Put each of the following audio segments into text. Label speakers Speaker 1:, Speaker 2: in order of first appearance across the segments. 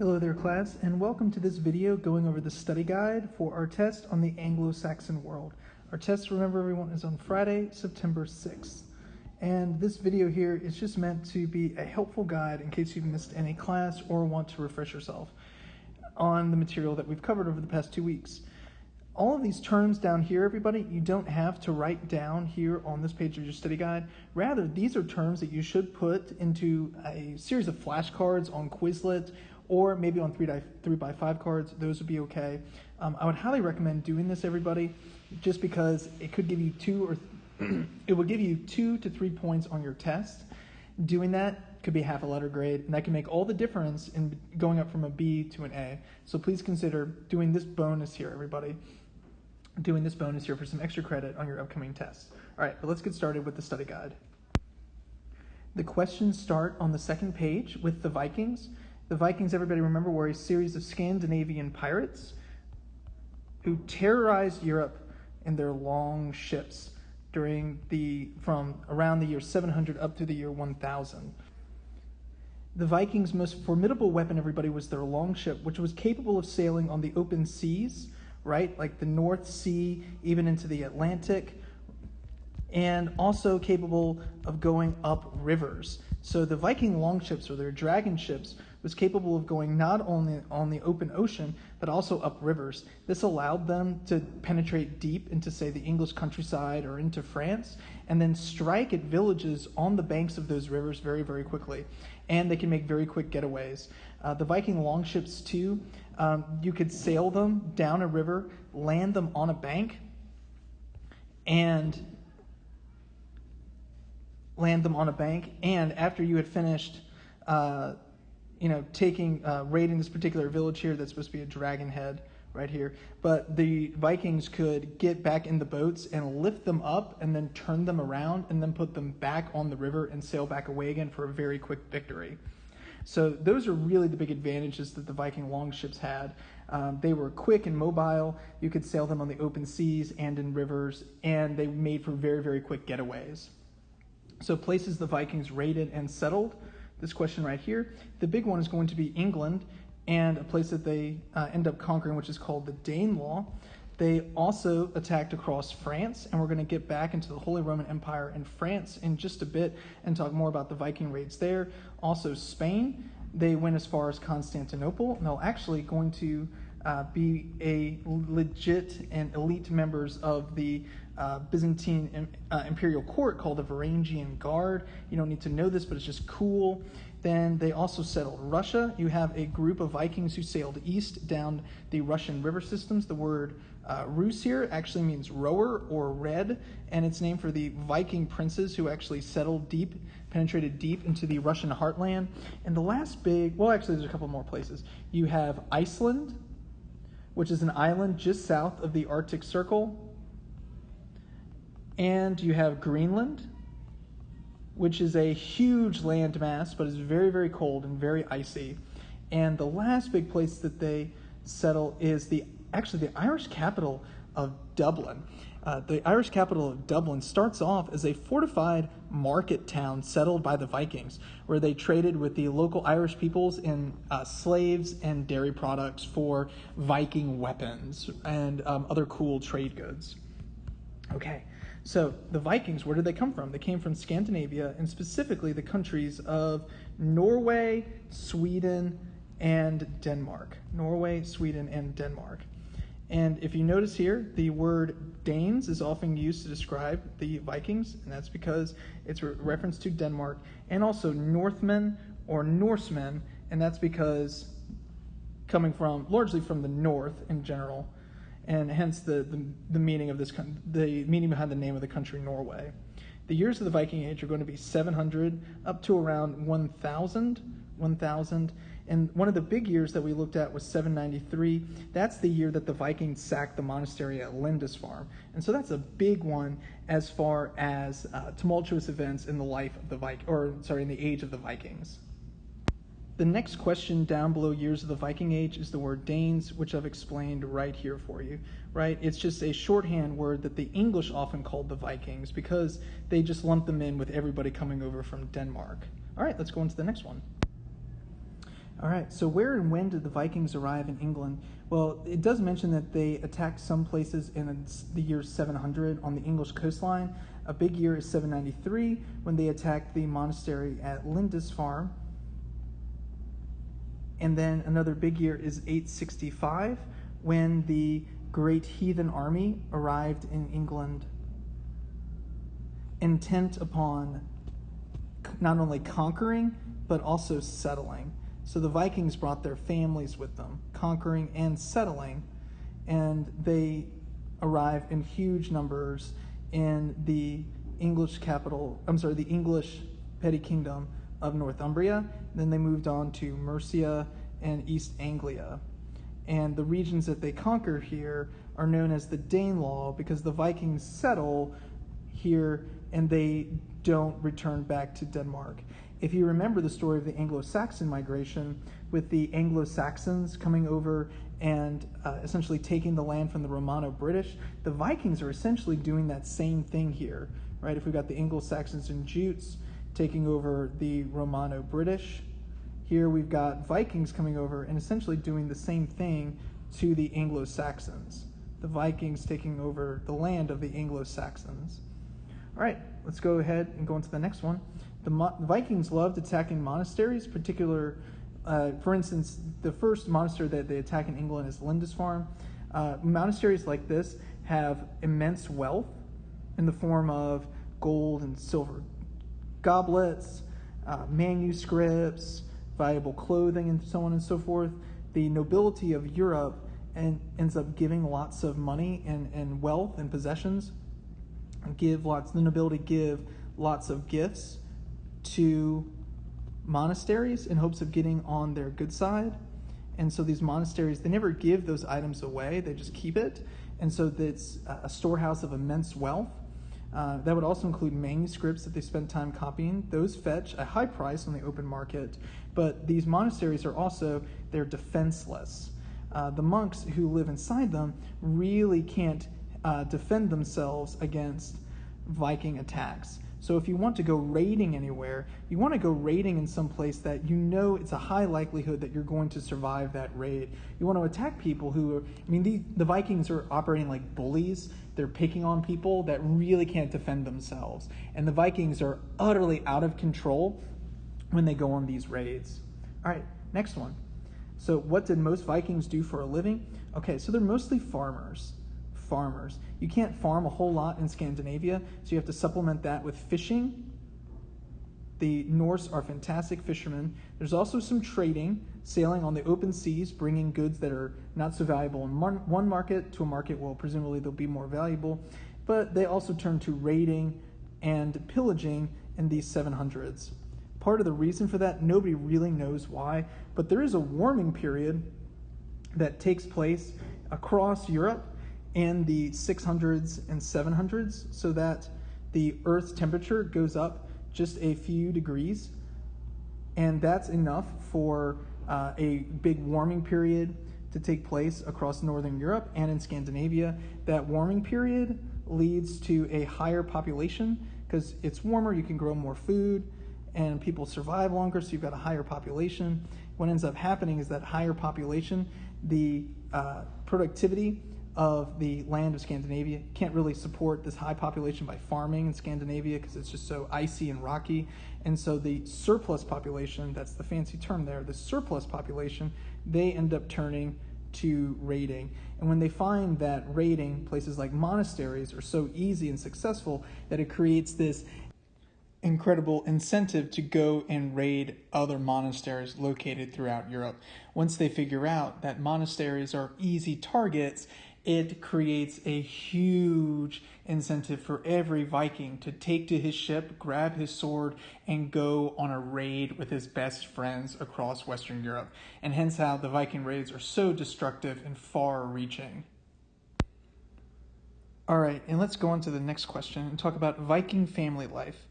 Speaker 1: Hello there class, and welcome to this video going over the study guide for our test on the Anglo-Saxon world. Our test, remember everyone, is on Friday, September 6th. And this video here is just meant to be a helpful guide in case you've missed any class or want to refresh yourself on the material that we've covered over the past 2 weeks. All of these terms down here, everybody, you don't have to write down here on this page of your study guide. Rather, these are terms that you should put into a series of flashcards on Quizlet or maybe on 3x5 cards. Those would be okay. I would highly recommend doing this, everybody, just because it could give you it will give you 2 to 3 points on your test. Doing that could be half a letter grade, and that can make all the difference in going up from a B to an A. So please consider doing this bonus here, everybody. Doing this bonus here for some extra credit on your upcoming tests. All right, but let's get started with the study guide. The questions start on the second page with the Vikings. The Vikings, everybody remember, were a series of Scandinavian pirates who terrorized Europe in their long ships from around the year 700 up to the year 1000. The Vikings' most formidable weapon, everybody, was their longship, which was capable of sailing on the open seas, right, like the North Sea, even into the Atlantic, and also capable of going up rivers. So the Viking longships, or their dragon ships, was capable of going not only on the open ocean, but also up rivers. This allowed them to penetrate deep into, say, the English countryside or into France, and then strike at villages on the banks of those rivers very, very quickly. And they can make very quick getaways. The Viking longships, too, you could sail them down a river, land them on a bank, and after you had finished raiding this particular village here, that's supposed to be a dragon head right here, but the Vikings could get back in the boats and lift them up and then turn them around and then put them back on the river and sail back away again for a very quick victory. So those are really the big advantages that the Viking longships had. They were quick and mobile. You could sail them on the open seas and in rivers, and they made for very, very quick getaways. So places the Vikings raided and settled, this question right here, the big one is going to be England, and a place that they end up conquering, which is called the Danelaw. They also attacked across France, and we're going to get back into the Holy Roman Empire and France in just a bit and talk more about the Viking raids there. Also Spain, they went as far as Constantinople, and they're actually going to be a legit and elite members of the Byzantine imperial court called the Varangian Guard. You don't need to know this, but it's just cool. Then they also settled Russia. You have a group of Vikings who sailed east down the Russian river systems. The word Rus here actually means rower or red, and it's named for the Viking princes who actually penetrated deep into the Russian heartland. And the last actually there's a couple more places. You have Iceland, which is an island just south of the Arctic Circle. And you have Greenland, which is a huge landmass, but is very, very cold and very icy. And the last big place that they settle is the Irish capital of Dublin. The Irish capital of Dublin starts off as a fortified market town settled by the Vikings, where they traded with the local Irish peoples in slaves and dairy products for Viking weapons and other cool trade goods. Okay, so the Vikings, where did they come from? They came from Scandinavia, and specifically the countries of Norway, Sweden, and Denmark. Norway, Sweden, and Denmark. And if you notice here, the word Danes is often used to describe the Vikings, and that's because it's a reference to Denmark, and also Northmen or Norsemen, and that's because coming largely from the north in general, and hence the meaning of the meaning behind the name of the country, Norway. The years of the Viking Age are going to be 700 up to around 1000. And one of the big years that we looked at was 793. That's the year that the Vikings sacked the monastery at Lindisfarne. And so that's a big one as far as tumultuous events in the life of in the age of the Vikings. The next question down below years of the Viking Age is the word Danes, which I've explained right here for you, right? It's just a shorthand word that the English often called the Vikings because they just lumped them in with everybody coming over from Denmark. All right, let's go on to the next one. All right, so where and when did the Vikings arrive in England? Well, it does mention that they attacked some places in the year 700 on the English coastline. A big year is 793 when they attacked the monastery at Lindisfarne. And then another big year is 865 when the great heathen army arrived in England, intent upon not only conquering but also settling. So the Vikings brought their families with them, conquering and settling, and they arrived in huge numbers in the English petty kingdom of Northumbria. Then they moved on to Mercia and East Anglia. And the regions that they conquer here are known as the Danelaw because the Vikings settle here and they don't return back to Denmark. If you remember the story of the Anglo-Saxon migration, with the Anglo-Saxons coming over and essentially taking the land from the Romano-British, the Vikings are essentially doing that same thing here, right? If we've got the Anglo-Saxons and Jutes taking over the Romano-British, here we've got Vikings coming over and essentially doing the same thing to the Anglo-Saxons. The Vikings taking over the land of the Anglo-Saxons. All right, let's go ahead and go into the next one. The Vikings loved attacking monasteries, for instance, the first monastery that they attack in England is Lindisfarne. Monasteries like this have immense wealth in the form of gold and silver goblets, manuscripts, valuable clothing, and so on and so forth. The nobility of Europe ends up giving lots of money and wealth and possessions. The nobility give lots of gifts to monasteries in hopes of getting on their good side. And so these monasteries, they never give those items away, they just keep it. And so it's a storehouse of immense wealth. That would also include manuscripts that they spend time copying. Those fetch a high price on the open market, but these monasteries they're defenseless. The monks who live inside them really can't defend themselves against Viking attacks. So if you want to go raiding anywhere, you want to go raiding in some place that you know it's a high likelihood that you're going to survive that raid. You want to attack people the Vikings are operating like bullies. They're picking on people that really can't defend themselves. And the Vikings are utterly out of control when they go on these raids. All right, next one. So what did most Vikings do for a living? Okay, so they're mostly farmers. You can't farm a whole lot in Scandinavia, so you have to supplement that with fishing. The Norse are fantastic fishermen. There's also some trading, sailing on the open seas, bringing goods that are not so valuable in one market to a market where presumably they'll be more valuable. But they also turn to raiding and pillaging in these 700s. Part of the reason for that, nobody really knows why, but there is a warming period that takes place across Europe in the 600s and 700s, so that the Earth's temperature goes up just a few degrees, and that's enough for a big warming period to take place across Northern Europe and in Scandinavia. That warming period leads to a higher population because it's warmer, you can grow more food, and people survive longer, so you've got a higher population. What ends up happening is that higher population, the productivity of the land of Scandinavia can't really support this high population by farming in Scandinavia because it's just so icy and rocky. And so the surplus population, that's the fancy term there, the surplus population, they end up turning to raiding. And when they find that raiding places like monasteries are so easy and successful, that it creates this incredible incentive to go and raid other monasteries located throughout Europe. Once they figure out that monasteries are easy targets, it creates a huge incentive for every Viking to take to his ship, grab his sword, and go on a raid with his best friends across Western Europe. And hence how the Viking raids are so destructive and far-reaching. All right, and let's go on to the next question and talk about Viking family life.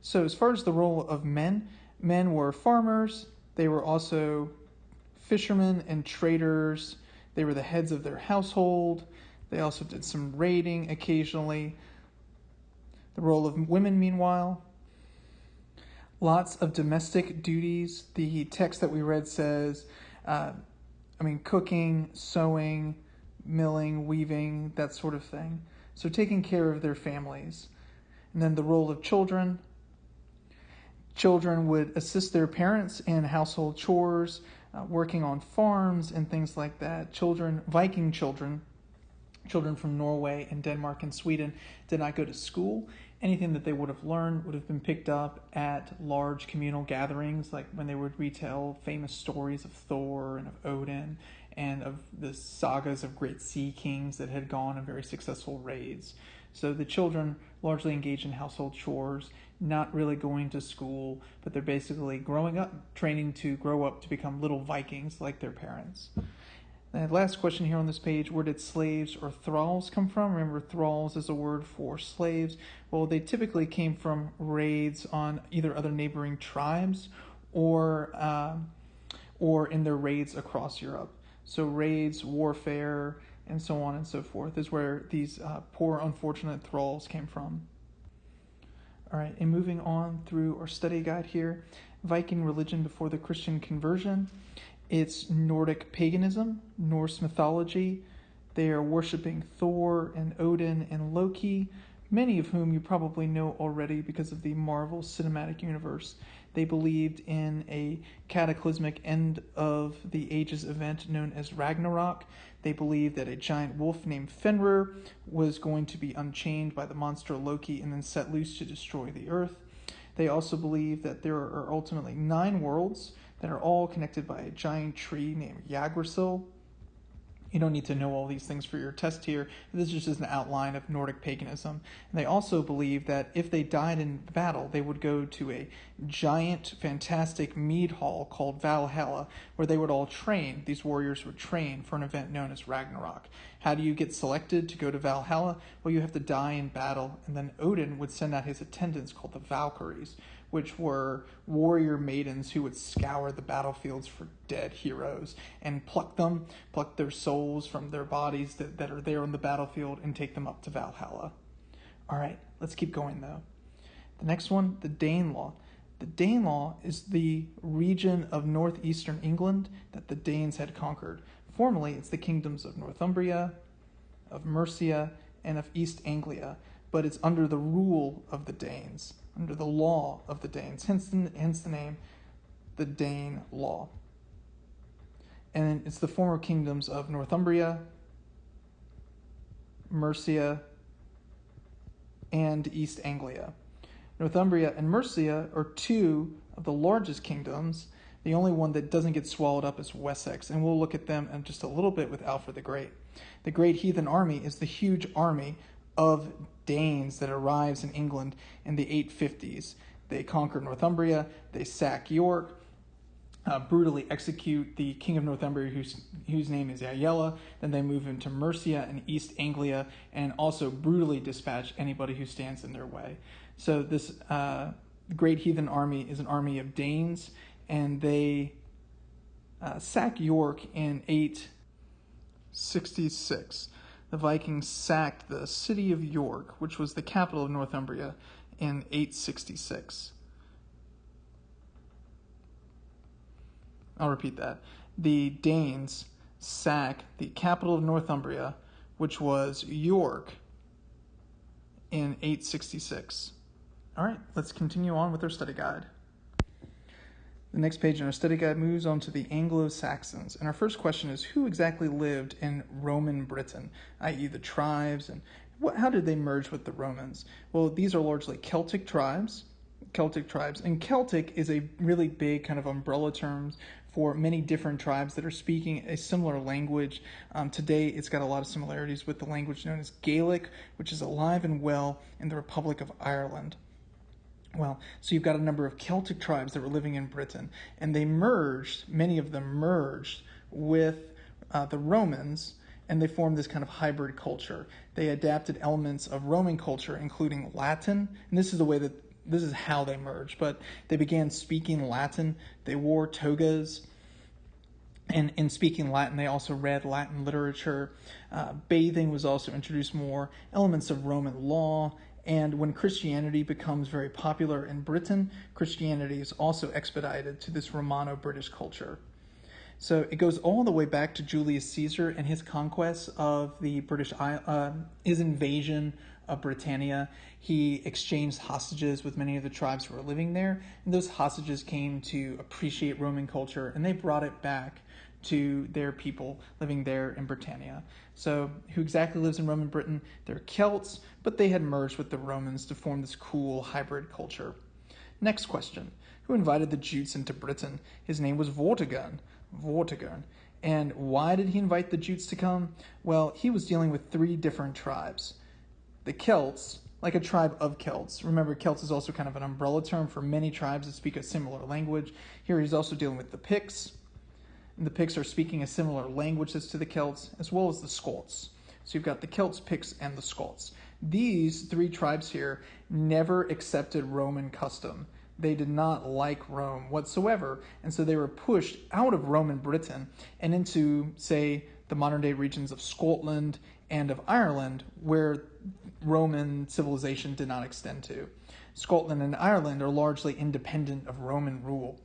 Speaker 1: So as far as the role of men were farmers, they were also fishermen and traders. They were the heads of their household. They also did some raiding occasionally. The role of women, meanwhile, Lots of domestic duties. The text that we read says, cooking, sewing, milling, weaving, that sort of thing. So taking care of their families. And then the role of children. Children would assist their parents in household chores, working on farms and things like that. Viking children from Norway and Denmark and Sweden did not go to school. Anything that they would have learned would have been picked up at large communal gatherings, like when they would retell famous stories of Thor and of Odin and of the sagas of great sea kings that had gone on very successful raids. So the children largely engaged in household chores, not really going to school, but they're basically growing up, training to grow up to become little Vikings like their parents. The last question here on this page, where did slaves or thralls come from? Remember, thralls is a word for slaves. Well, they typically came from raids on either other neighboring tribes or in their raids across Europe. So raids, warfare, and so on and so forth is where these poor, unfortunate thralls came from. All right, and moving on through our study guide here, Viking religion before the Christian conversion. It's Nordic paganism, Norse mythology. They are worshiping Thor and Odin and Loki, many of whom you probably know already because of the Marvel Cinematic Universe. They believed in a cataclysmic end of the ages event known as Ragnarok. They believed that a giant wolf named Fenrir was going to be unchained by the monster Loki and then set loose to destroy the earth. They also believe that there are ultimately 9 worlds that are all connected by a giant tree named Yggdrasil. You don't need to know all these things for your test here. This is just an outline of Nordic paganism. And they also believe that if they died in battle, they would go to a giant, fantastic mead hall called Valhalla, where they would all train. These warriors would train for an event known as Ragnarok. How do you get selected to go to Valhalla? Well, you have to die in battle, and then Odin would send out his attendants called the Valkyries, which were warrior maidens who would scour the battlefields for dead heroes and pluck their souls from their bodies that are there on the battlefield and take them up to Valhalla. All right, let's keep going though. The next one, the Danelaw. The Danelaw is the region of northeastern England that the Danes had conquered. Formerly, it's the kingdoms of Northumbria, of Mercia, and of East Anglia, but it's under the rule of the Danes, under the law of the Danes, hence the name, the Dane Law. And it's the former kingdoms of Northumbria, Mercia, and East Anglia. Northumbria and Mercia are 2 of the largest kingdoms. The only one that doesn't get swallowed up is Wessex, and we'll look at them in just a little bit with Alfred the Great. The Great Heathen Army is the huge army of Danes that arrives in England in the 850s. They conquer Northumbria, they sack York, brutally execute the king of Northumbria, whose name is Ayala. Then they move into Mercia and East Anglia, and also brutally dispatch anybody who stands in their way. So this Great Heathen Army is an army of Danes, and they sack York in 866. The Vikings sacked the city of York, which was the capital of Northumbria, in 866. I'll repeat that. The Danes sack the capital of Northumbria, which was York, in 866. All right, let's continue on with our study guide. The next page in our study guide moves on to the Anglo-Saxons. And our first question is, who exactly lived in Roman Britain, i.e. the tribes, and how did they merge with the Romans? Well, these are largely Celtic tribes, and Celtic is a really big kind of umbrella term for many different tribes that are speaking a similar language. Today, it's got a lot of similarities with the language known as Gaelic, which is alive and well in the Republic of Ireland. Well, so you've got a number of Celtic tribes that were living in Britain, and many of them merged with the Romans, and they formed this kind of hybrid culture. They adapted elements of Roman culture, including Latin, and this is how they merged, but they began speaking Latin. They wore togas, and in speaking Latin, they also read Latin literature. Bathing was also introduced, more elements of Roman law, And when Christianity becomes very popular in Britain, Christianity is also expedited to this Romano-British culture. So it goes all the way back to Julius Caesar and his conquest of the his invasion of Britannia. He exchanged hostages with many of the tribes who were living there, and those hostages came to appreciate Roman culture, and they brought it back to their people living there in Britannia. So who exactly lives in Roman Britain? They're Celts, but they had merged with the Romans to form this cool hybrid culture. Next question. Who invited the Jutes into Britain? His name was Vortigern. And why did he invite the Jutes to come? Well, he was dealing with 3 different tribes. The Celts, like a tribe of Celts. Remember, Celts is also kind of an umbrella term for many tribes that speak a similar language. Here he's also dealing with the Picts. And the Picts are speaking a similar language as to the Celts, as well as the Scots. So you've got the Celts, Picts, and the Scots. These 3 tribes here never accepted Roman custom. They did not like Rome whatsoever, and so they were pushed out of Roman Britain and into, say, the modern-day regions of Scotland and of Ireland, where Roman civilization did not extend to. Scotland and Ireland are largely independent of Roman rule.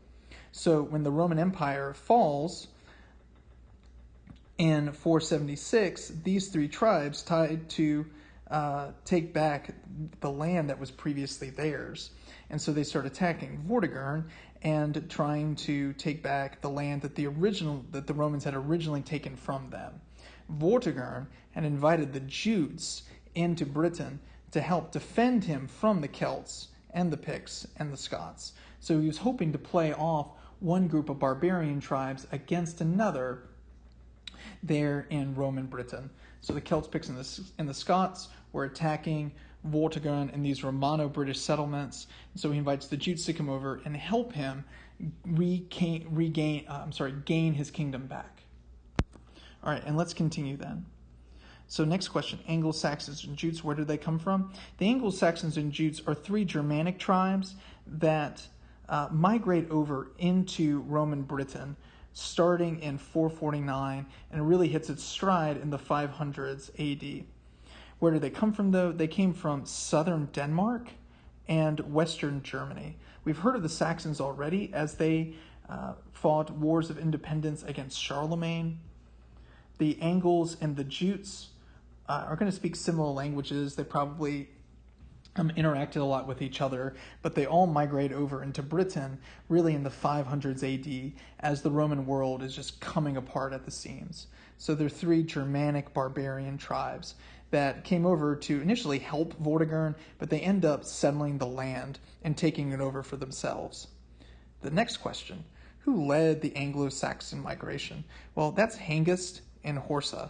Speaker 1: So when the Roman Empire falls in 476, these 3 tribes tried to take back the land that was previously theirs. And so they start attacking Vortigern and trying to take back the land that the Romans had originally taken from them. Vortigern had invited the Jutes into Britain to help defend him from the Celts and the Picts and the Scots. So he was hoping to play off one group of barbarian tribes against another there in Roman Britain. So the Celts, Picts, and the Scots were attacking Vortigern in these Romano-British settlements. And so he invites the Jutes to come over and help him gain his kingdom back. All right, and let's continue then. So next question, Anglo-Saxons and Jutes, where did they come from? The Anglo-Saxons and Jutes are 3 Germanic tribes that migrate over into Roman Britain starting in 449, and it really hits its stride in the 500s AD. Where did they come from, though? They came from southern Denmark and western Germany. We've heard of the Saxons already as they fought wars of independence against Charlemagne. The Angles and the Jutes are going to speak similar languages. They probably interacted a lot with each other, but they all migrate over into Britain really in the 500s AD as the Roman world is just coming apart at the seams. So they're 3 Germanic barbarian tribes that came over to initially help Vortigern, but they end up settling the land and taking it over for themselves. The next question, who led the Anglo-Saxon migration? Well, that's Hengist and Horsa.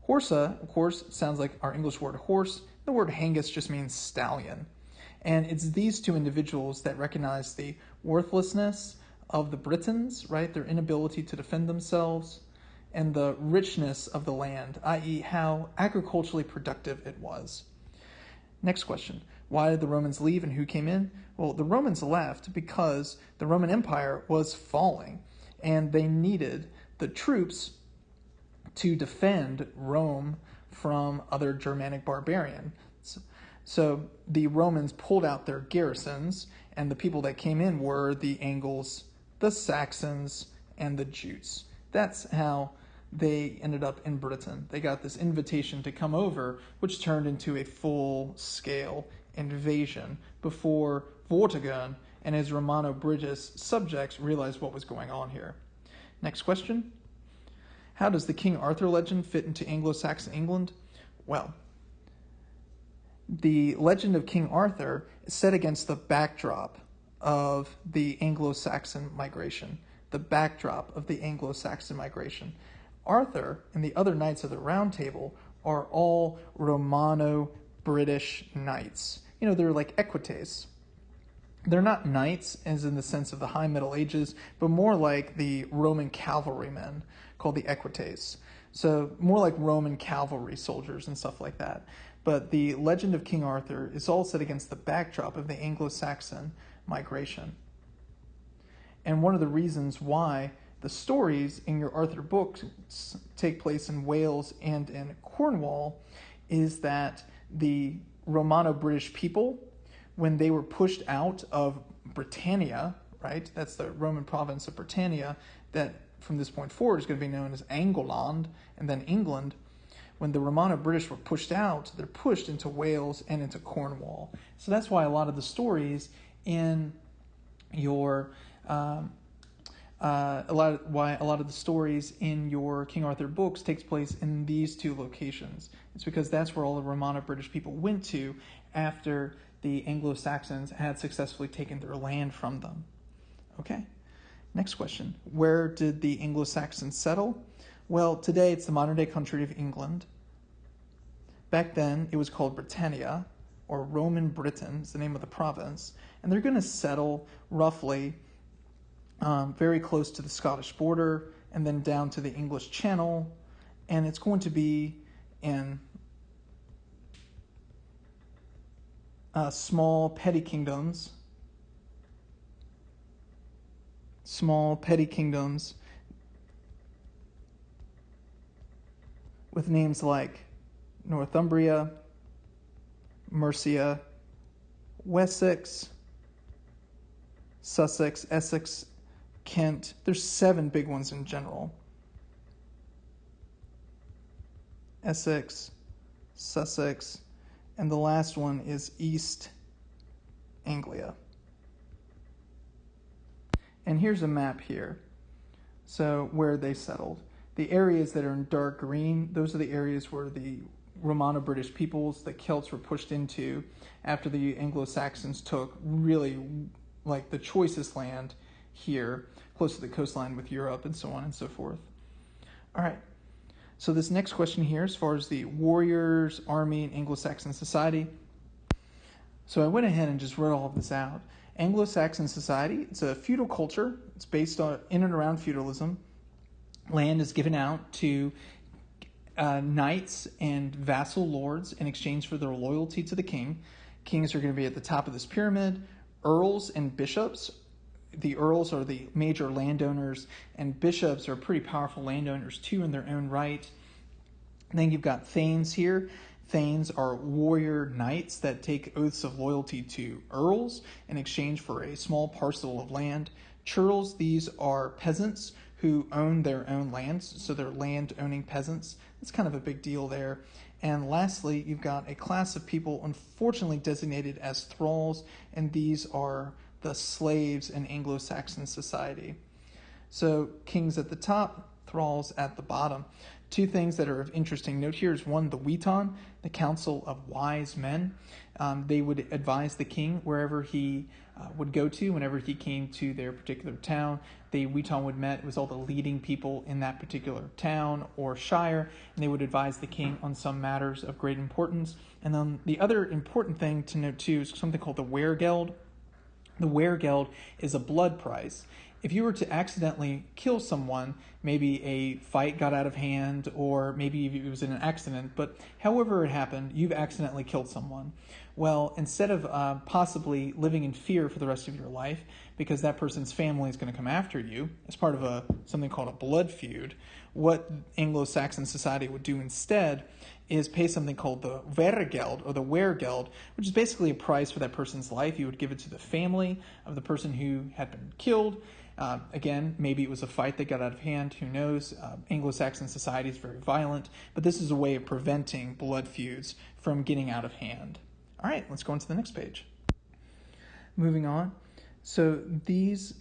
Speaker 1: Horsa, of course, sounds like our English word horse. The word Hengist just means stallion. And it's these 2 individuals that recognize the worthlessness of the Britons, right? Their inability to defend themselves, and the richness of the land, i.e. how agriculturally productive it was. Next question, why did the Romans leave and who came in? Well, the Romans left because the Roman Empire was falling, and they needed the troops to defend Rome from other Germanic barbarians. So the Romans pulled out their garrisons, and the people that came in were the Angles, the Saxons, and the Jutes. That's how they ended up in Britain. They got this invitation to come over, which turned into a full-scale invasion before Vortigern and his Romano-British subjects realized what was going on here. Next question. How does the King Arthur legend fit into Anglo-Saxon England? Well, the legend of King Arthur is set against the backdrop of the Anglo-Saxon migration. The backdrop of the Anglo-Saxon migration. Arthur and the other knights of the Round Table are all Romano-British knights. You know, they're like equites. They're not knights as in the sense of the High Middle Ages, but more like the Roman cavalrymen called the equites. So more like Roman cavalry soldiers and stuff like that. But the legend of King Arthur is all set against the backdrop of the Anglo-Saxon migration. And one of the reasons why the stories in your Arthur books take place in Wales and in Cornwall is that the Romano-British people, when they were pushed out of Britannia, right? That's the Roman province of Britannia that from this point forward is going to be known as Angloland and then England. When the Romano-British were pushed out, they're pushed into Wales and into Cornwall. So that's why a lot of the stories in your a lot of the stories in your King Arthur books takes place in these two locations. It's because that's where all the Romano-British people went to after the Anglo-Saxons had successfully taken their land from them. Okay, next question. Where did the Anglo-Saxons settle? Well, today it's the modern-day country of England. Back then, it was called Britannia, or Roman Britain is the name of the province. And they're going to settle roughly very close to the Scottish border and then down to the English Channel. And it's going to be in small petty kingdoms with names like Northumbria, Mercia, Wessex, Sussex, Essex, Kent. There's 7 big ones in general. Essex, Sussex, and the last one is East Anglia. And here's a map here. So where they settled. The areas that are in dark green, those are the areas where the Romano-British peoples, the Celts, were pushed into after the Anglo-Saxons took really like the choicest land here, close to the coastline with Europe and so on and so forth. All right. So this next question here, as far as the warriors, army, and Anglo-Saxon society. So I went ahead and just wrote all of this out. Anglo-Saxon society, it's a feudal culture. It's based on in and around feudalism. Land is given out to knights and vassal lords in exchange for their loyalty to the king. Kings are going to be at the top of this pyramid. Earls and bishops. The earls are the major landowners, and bishops are pretty powerful landowners too in their own right. Then you've got thanes here. Thanes are warrior knights that take oaths of loyalty to earls in exchange for a small parcel of land. Churls, these are peasants who own their own lands, so they're land-owning peasants. That's kind of a big deal there. And lastly, you've got a class of people unfortunately designated as thralls, and these are the slaves in Anglo-Saxon society. So kings at the top, thralls at the bottom. 2 things that are of interesting note here is one, the Witan, the Council of Wise Men. They would advise the king wherever he would go to, whenever he came to their particular town. The Witan would meet with all the leading people in that particular town or shire, and they would advise the king on some matters of great importance. And then the other important thing to note too is something called the Weregeld. The Weregeld is a blood price. If you were to accidentally kill someone, maybe a fight got out of hand, or maybe it was in an accident, but however it happened, you've accidentally killed someone. Well, instead of possibly living in fear for the rest of your life, because that person's family is going to come after you as part of something called a blood feud, what Anglo-Saxon society would do instead is pay something called the Weregeld, or the Weregeld, which is basically a price for that person's life. You would give it to the family of the person who had been killed. Again, maybe it was a fight that got out of hand, who knows. Anglo-Saxon society is very violent, but this is a way of preventing blood feuds from getting out of hand. All right, let's go on to the next page. Moving on. So these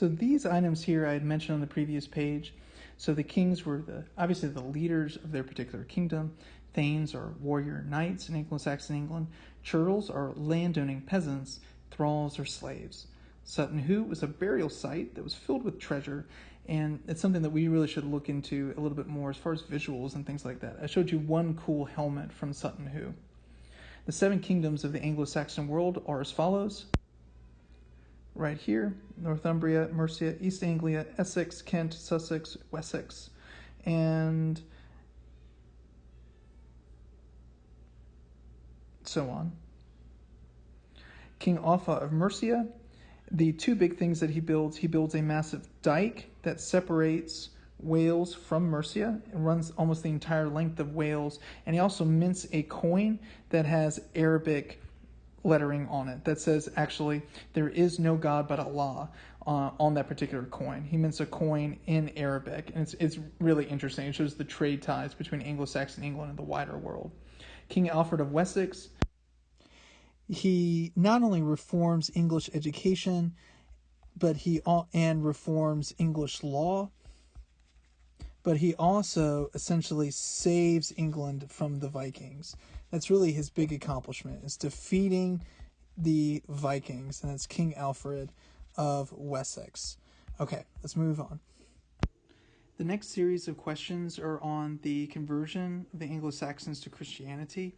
Speaker 1: items here I had mentioned on the previous page. So the kings were obviously the leaders of their particular kingdom. Thanes are warrior knights in Anglo-Saxon England. Churls are landowning peasants. Thralls are slaves. Sutton Hoo was a burial site that was filled with treasure, and it's something that we really should look into a little bit more as far as visuals and things like that. I showed you one cool helmet from Sutton Hoo. The 7 kingdoms of the Anglo-Saxon world are as follows. Right here, Northumbria, Mercia, East Anglia, Essex, Kent, Sussex, Wessex, and so on. King Offa of Mercia, the 2 big things that he builds a massive dike that separates Wales from Mercia. It runs almost the entire length of Wales. And he also mints a coin that has Arabic lettering on it that says, actually, there is no God but Allah on that particular coin. He mints a coin in Arabic, and it's really interesting. It shows the trade ties between Anglo-Saxon England and the wider world. King Alfred of Wessex, he not only reforms English education, but he reforms English law, but he also essentially saves England from the Vikings. That's really his big accomplishment, is defeating the Vikings, and it's King Alfred of Wessex. Okay, let's move on. The next series of questions are on the conversion of the Anglo-Saxons to Christianity.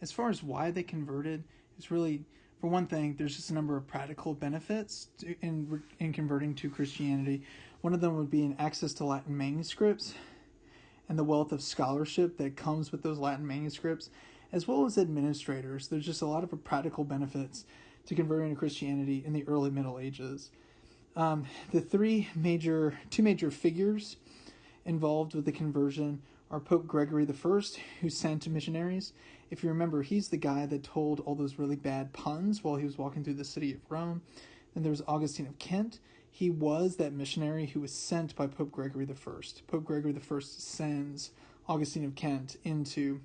Speaker 1: As far as why they converted, it's really, for one thing, there's just a number of practical benefits in converting to Christianity. One of them would be an access to Latin manuscripts and the wealth of scholarship that comes with those Latin manuscripts, as well as administrators. There's just a lot of practical benefits to converting to Christianity in the early Middle Ages. The two major figures involved with the conversion are Pope Gregory I, who sent missionaries. If you remember, he's the guy that told all those really bad puns while he was walking through the city of Rome. Then there was Augustine of Kent. He was that missionary who was sent by Pope Gregory I. Pope Gregory I sends Augustine of Kent into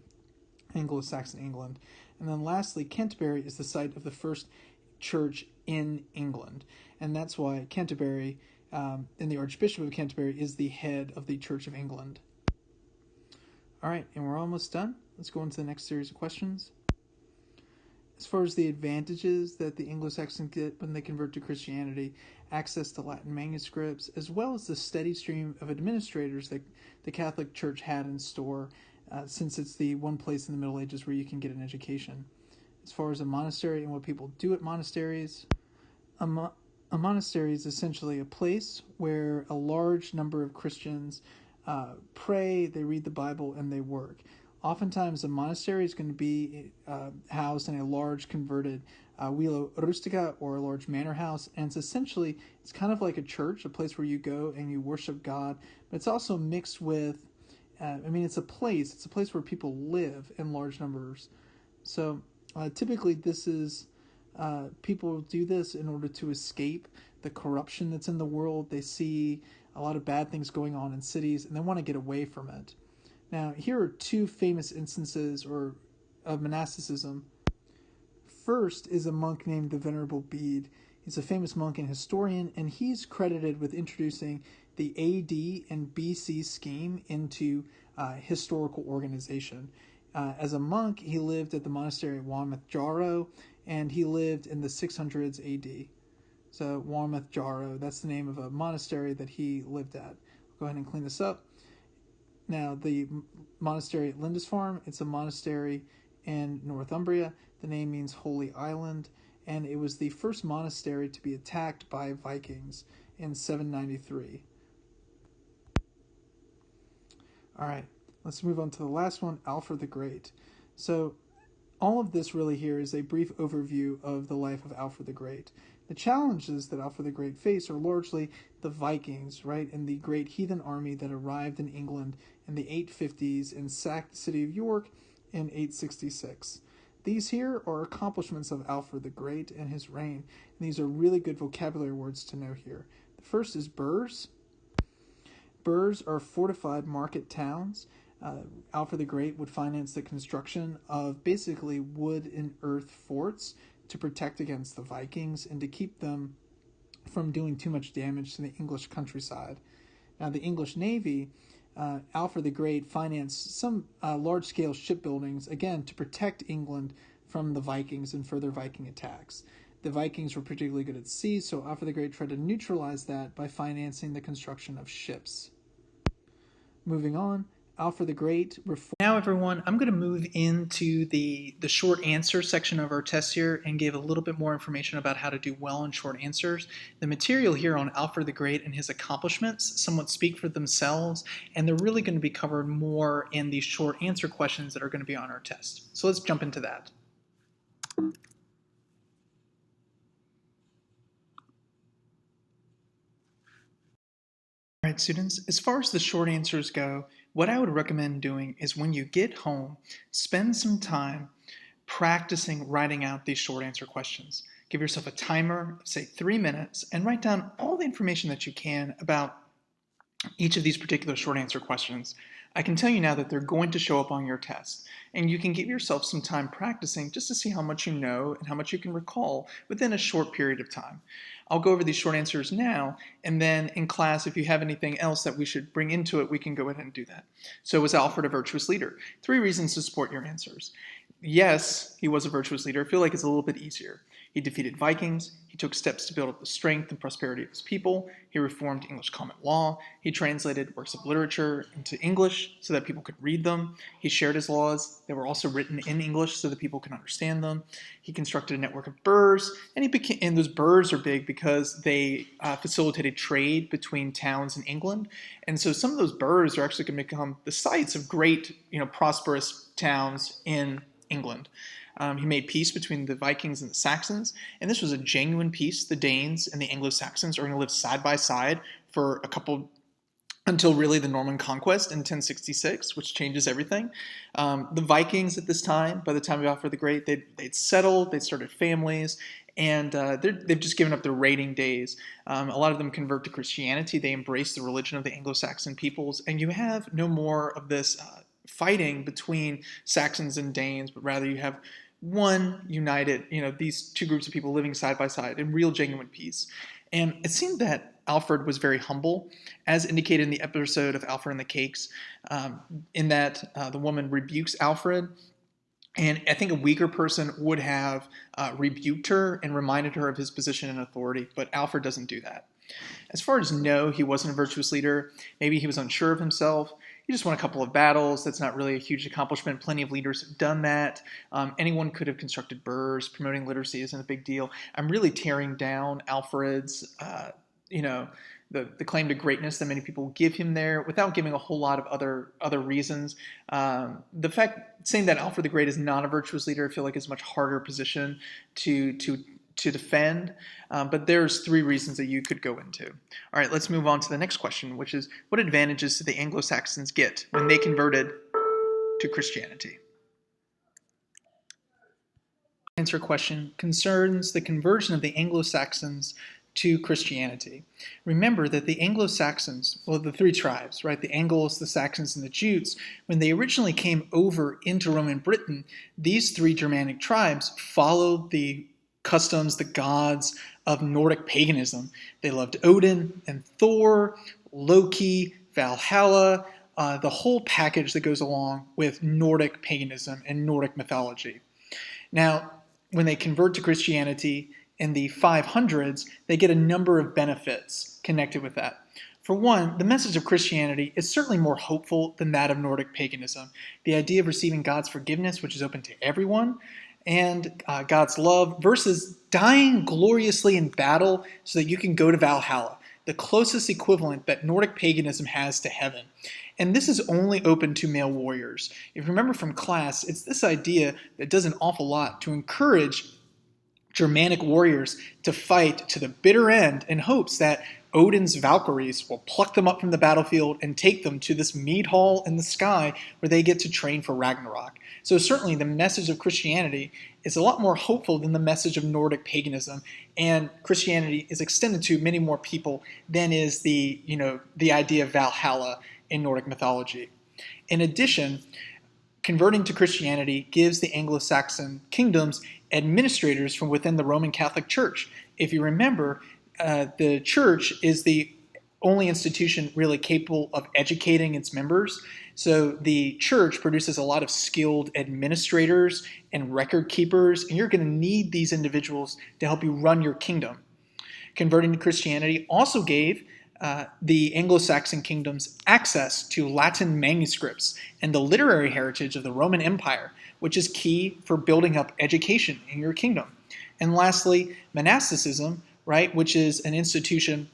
Speaker 1: Anglo-Saxon England. And then lastly, Canterbury is the site of the first church in England. And that's why Canterbury, and the Archbishop of Canterbury, is the head of the Church of England. All right, and we're almost done. Let's go into the next series of questions. As far as the advantages that the Anglo-Saxons get when they convert to Christianity, access to Latin manuscripts, as well as the steady stream of administrators that the Catholic Church had in store, since it's the one place in the Middle Ages where you can get an education. As far as a monastery and what people do at monasteries, a monastery is essentially a place where a large number of Christians pray, they read the Bible, and they work. Oftentimes, a monastery is going to be housed in a large converted villa rustica, or a large manor house, and it's kind of like a church, a place where you go and you worship God, but it's also mixed with, it's a place where people live in large numbers. So typically this is, people do this in order to escape the corruption that's in the world. They see a lot of bad things going on in cities, and they want to get away from it. Now, here are two famous instances of monasticism. First is a monk named the Venerable Bede. He's a famous monk and historian, and he's credited with introducing the AD and BC scheme into historical organization. As a monk, he lived at the monastery of Wanmouth Jarrow, and he lived in the 600s AD. So Wanmouth Jarrow, that's the name of a monastery that he lived at. I'll go ahead and clean this up. Now, the monastery at Lindisfarne, it's a monastery in Northumbria. The name means Holy Island, and it was the first monastery to be attacked by Vikings in 793. All right, let's move on to the last one, Alfred the Great. So all of this really here is a brief overview of the life of Alfred the Great. The challenges that Alfred the Great faced are largely the Vikings, right, and the great heathen army that arrived in England in the 850s and sacked the city of York in 866. These here are accomplishments of Alfred the Great and his reign, and these are really good vocabulary words to know here. The first is burhs. Burhs are fortified market towns. Alfred the Great would finance the construction of basically wood and earth forts to protect against the Vikings and to keep them from doing too much damage to the English countryside. Now, the English Navy, Alfred the Great financed some large-scale shipbuildings, again, to protect England from the Vikings and further Viking attacks. The Vikings were particularly good at sea, so Alfred the Great tried to neutralize that by financing the construction of ships. Moving on, Alfred the Great. Now, everyone, I'm going to move into the short answer section of our test here and give a little bit more information about how to do well in short answers. The material here on Alfred the Great and his accomplishments somewhat speak for themselves, and they're really going to be covered more in the short answer questions that are going to be on our test. So let's jump into that. All right, students, as far as the short answers go, what I would recommend doing is when you get home, spend some time practicing writing out these short answer questions. Give yourself a timer of, say, 3 minutes and write down all the information that you can about each of these particular short answer questions. I can tell you now that they're going to show up on your test, and you can give yourself some time practicing just to see how much you know and how much you can recall within a short period of time. I'll go over these short answers now, and then in class, if you have anything else that we should bring into it, we can go ahead and do that. So was Alfred a virtuous leader? 3 reasons to support your answers. Yes, he was a virtuous leader. I feel like it's a little bit easier. He defeated Vikings. He took steps to build up the strength and prosperity of his people. He reformed English common law. He translated works of literature into English so that people could read them. He shared his laws. They were also written in English so that people could understand them. He constructed a network of burrs, and those burrs are big because they facilitated trade between towns in England. And so some of those burrs are actually going to become the sites of great, prosperous towns in England. He made peace between the Vikings and the Saxons, and this was a genuine peace. The Danes and the Anglo-Saxons are going to live side by side for until really the Norman conquest in 1066, which changes everything. The Vikings at this time, by the time of Alfred the Great, they'd settled, they'd started families, and they've just given up their raiding days. A lot of them convert to Christianity. They embrace the religion of the Anglo-Saxon peoples, and you have no more of this fighting between Saxons and Danes, but rather you have one united, these two groups of people living side by side in real genuine peace. And it seemed that Alfred was very humble, as indicated in the episode of Alfred and the Cakes, in that the woman rebukes Alfred. And I think a weaker person would have rebuked her and reminded her of his position and authority, but Alfred doesn't do that. As far as no, he wasn't a virtuous leader. Maybe he was unsure of himself. He just won a couple of battles. That's not really a huge accomplishment. Plenty of leaders have done that. Anyone could have constructed burrs. Promoting literacy isn't a big deal. I'm really tearing down Alfred's, the claim to greatness that many people give him there without giving a whole lot of other reasons. The fact saying that Alfred the Great is not a virtuous leader, I feel like is a much harder position to defend, but there's 3 reasons that you could go into. All right, let's move on to the next question, which is, what advantages did the Anglo-Saxons get when they converted to Christianity? Answer question concerns the conversion of the Anglo-Saxons to Christianity. Remember that the Anglo-Saxons, the 3 tribes, right, the Angles, the Saxons, and the Jutes, when they originally came over into Roman Britain, these 3 Germanic tribes followed the customs, the gods of Nordic paganism. They loved Odin and Thor, Loki, Valhalla, the whole package that goes along with Nordic paganism and Nordic mythology. Now, when they convert to Christianity in the 500s, they get a number of benefits connected with that. For one, the message of Christianity is certainly more hopeful than that of Nordic paganism. The idea of receiving God's forgiveness, which is open to everyone, and God's love versus dying gloriously in battle so that you can go to Valhalla, the closest equivalent that Nordic paganism has to heaven. And this is only open to male warriors. If you remember from class, it's this idea that does an awful lot to encourage Germanic warriors to fight to the bitter end in hopes that Odin's Valkyries will pluck them up from the battlefield and take them to this mead hall in the sky where they get to train for Ragnarok. So certainly the message of Christianity is a lot more hopeful than the message of Nordic paganism, and Christianity is extended to many more people than is the idea of Valhalla in Nordic mythology. In addition, converting to Christianity gives the Anglo-Saxon kingdoms administrators from within the Roman Catholic Church. If you remember, the church is the only institution really capable of educating its members. So the church produces a lot of skilled administrators and record keepers, and you're going to need these individuals to help you run your kingdom. Converting to Christianity also gave the Anglo-Saxon kingdoms access to Latin manuscripts and the literary heritage of the Roman Empire, which is key for building up education in your kingdom. And lastly, monasticism, right, which is an institution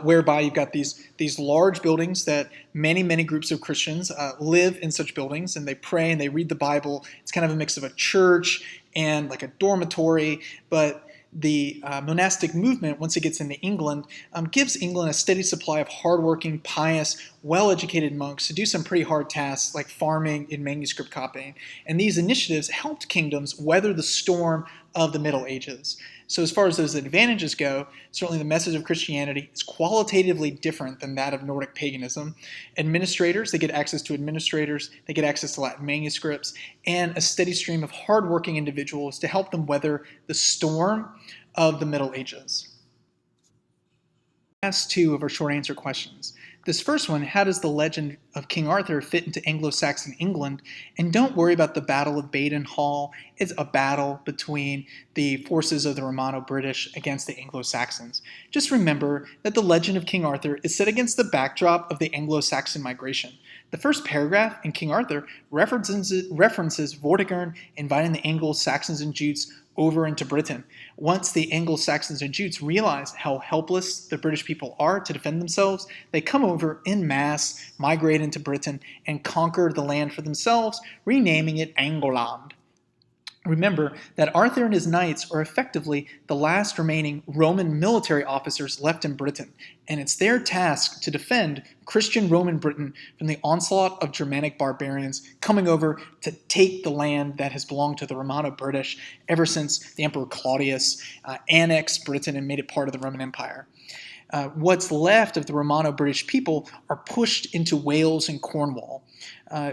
Speaker 1: whereby you've got these large buildings that many groups of Christians live in such buildings, and they pray and they read the Bible. It's kind of a mix of a church and like a dormitory, but the monastic movement, once it gets into England, gives England a steady supply of hardworking, pious, well-educated monks to do some pretty hard tasks like farming and manuscript copying. And these initiatives helped kingdoms weather the storm of the Middle Ages. So as far as those advantages go, certainly the message of Christianity is qualitatively different than that of Nordic paganism. Administrators, they get access to administrators, they get access to Latin manuscripts, and a steady stream of hardworking individuals to help them weather the storm of the Middle Ages. Last two of our short answer questions. This first one, how does the legend of King Arthur fit into Anglo-Saxon England? And don't worry about the Battle of Baden Hall. It's a battle between the forces of the Romano-British against the Anglo-Saxons. Just remember that the legend of King Arthur is set against the backdrop of the Anglo-Saxon migration. The first paragraph in King Arthur references Vortigern inviting the Anglo-Saxons and Jutes over into Britain. Once the Anglo-Saxons and Jutes realize how helpless the British people are to defend themselves, they come over en masse, migrate into Britain, and conquer the land for themselves, renaming it Angloland. Remember that Arthur and his knights are effectively the last remaining Roman military officers left in Britain, and it's their task to defend Christian Roman Britain from the onslaught of Germanic barbarians coming over to take the land that has belonged to the Romano-British ever since the Emperor Claudius annexed Britain and made it part of the Roman Empire. What's left of the Romano-British people are pushed into Wales and Cornwall.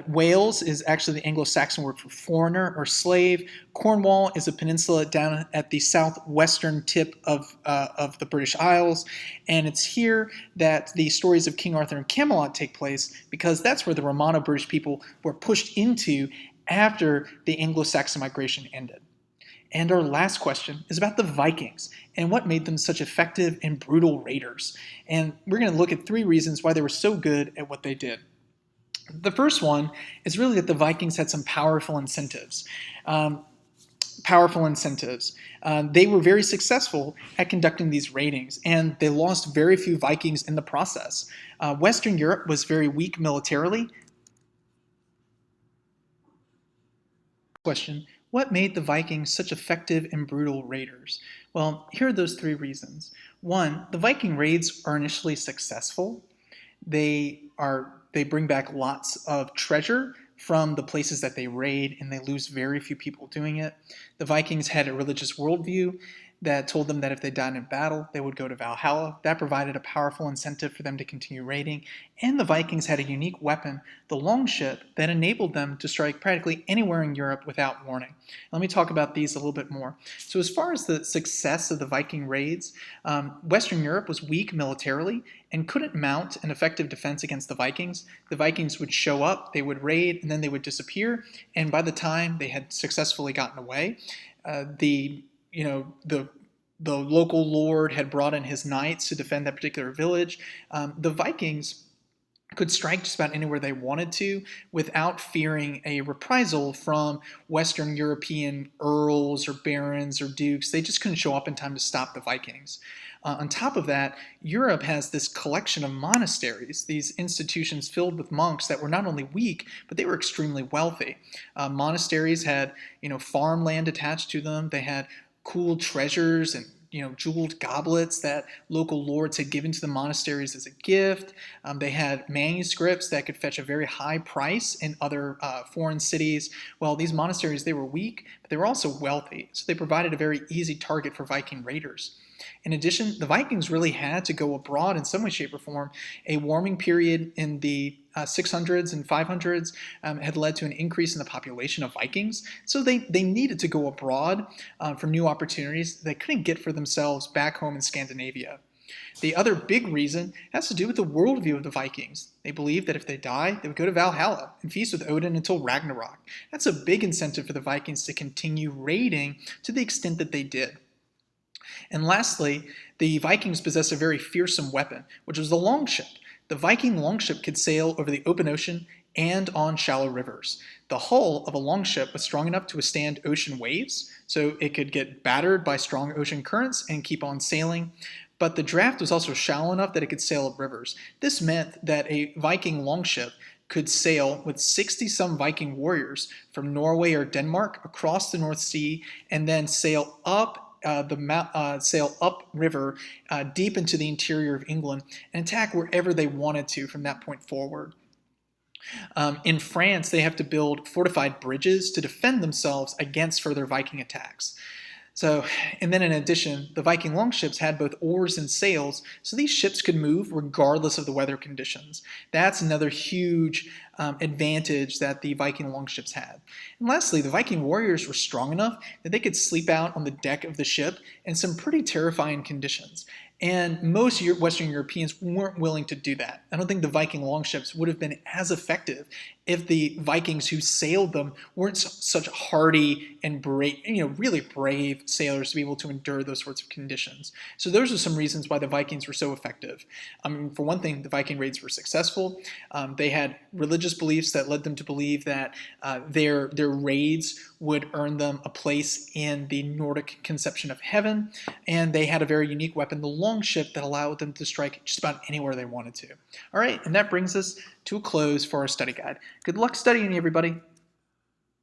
Speaker 1: Wales is actually the Anglo-Saxon word for foreigner or slave. Cornwall is a peninsula down at the southwestern tip of the British Isles, and it's here that the stories of King Arthur and Camelot take place, because that's where the Romano-British people were pushed into after the Anglo-Saxon migration ended. And our last question is about the Vikings and what made them such effective and brutal raiders. And we're going to look at 3 reasons why they were so good at what they did. The first one is really that the Vikings had some powerful incentives. They were very successful at conducting these raidings, and they lost very few Vikings in the process. Western Europe was very weak militarily. Question: what made the Vikings such effective and brutal raiders? Well, here are those 3 reasons. 1, the Viking raids are initially successful. They bring back lots of treasure from the places that they raid, and they lose very few people doing it. The Vikings had a religious worldview that told them that if they died in battle, they would go to Valhalla. That provided a powerful incentive for them to continue raiding. And the Vikings had a unique weapon, the longship, that enabled them to strike practically anywhere in Europe without warning. Let me talk about these a little bit more. So as far as the success of the Viking raids, Western Europe was weak militarily and couldn't mount an effective defense against the Vikings. The Vikings would show up, they would raid, and then they would disappear. And by the time they had successfully gotten away, the local lord had brought in his knights to defend that particular village. The Vikings could strike just about anywhere they wanted to without fearing a reprisal from Western European earls or barons or dukes. They just couldn't show up in time to stop the Vikings. On top of that, Europe has this collection of monasteries, these institutions filled with monks that were not only weak, but they were extremely wealthy. Monasteries had, farmland attached to them. They had cool treasures and jeweled goblets that local lords had given to the monasteries as a gift. They had manuscripts that could fetch a very high price in other foreign cities. Well, these monasteries, they were weak, but they were also wealthy, so they provided a very easy target for Viking raiders. In addition, the Vikings really had to go abroad in some way, shape, or form. A warming period in the 600s and 500s had led to an increase in the population of Vikings. So they needed to go abroad for new opportunities they couldn't get for themselves back home in Scandinavia. The other big reason has to do with the worldview of the Vikings. They believed that if they died, they would go to Valhalla and feast with Odin until Ragnarok. That's a big incentive for the Vikings to continue raiding to the extent that they did. And lastly, the Vikings possessed a very fearsome weapon, which was the longship. The Viking longship could sail over the open ocean and on shallow rivers. The hull of a longship was strong enough to withstand ocean waves, so it could get battered by strong ocean currents and keep on sailing. But the draft was also shallow enough that it could sail up rivers. This meant that a Viking longship could sail with 60-some Viking warriors from Norway or Denmark across the North Sea and then sail up sail upriver deep into the interior of England and attack wherever they wanted to from that point forward. In France, they have to build fortified bridges to defend themselves against further Viking attacks. So, and then in addition, the Viking longships had both oars and sails, so these ships could move regardless of the weather conditions. That's another huge advantage that the Viking longships had. And lastly, the Viking warriors were strong enough that they could sleep out on the deck of the ship in some pretty terrifying conditions. And most Western Europeans weren't willing to do that. I don't think the Viking longships would have been as effective if the Vikings who sailed them weren't such hardy and brave, really brave sailors to be able to endure those sorts of conditions. So those are some reasons why the Vikings were so effective. For one thing, the Viking raids were successful. They had religious beliefs that led them to believe that their raids would earn them a place in the Nordic conception of heaven, and they had a very unique weapon, the longship, that allowed them to strike just about anywhere they wanted to. All right, and that brings us to a close for our study guide. Good luck studying, everybody.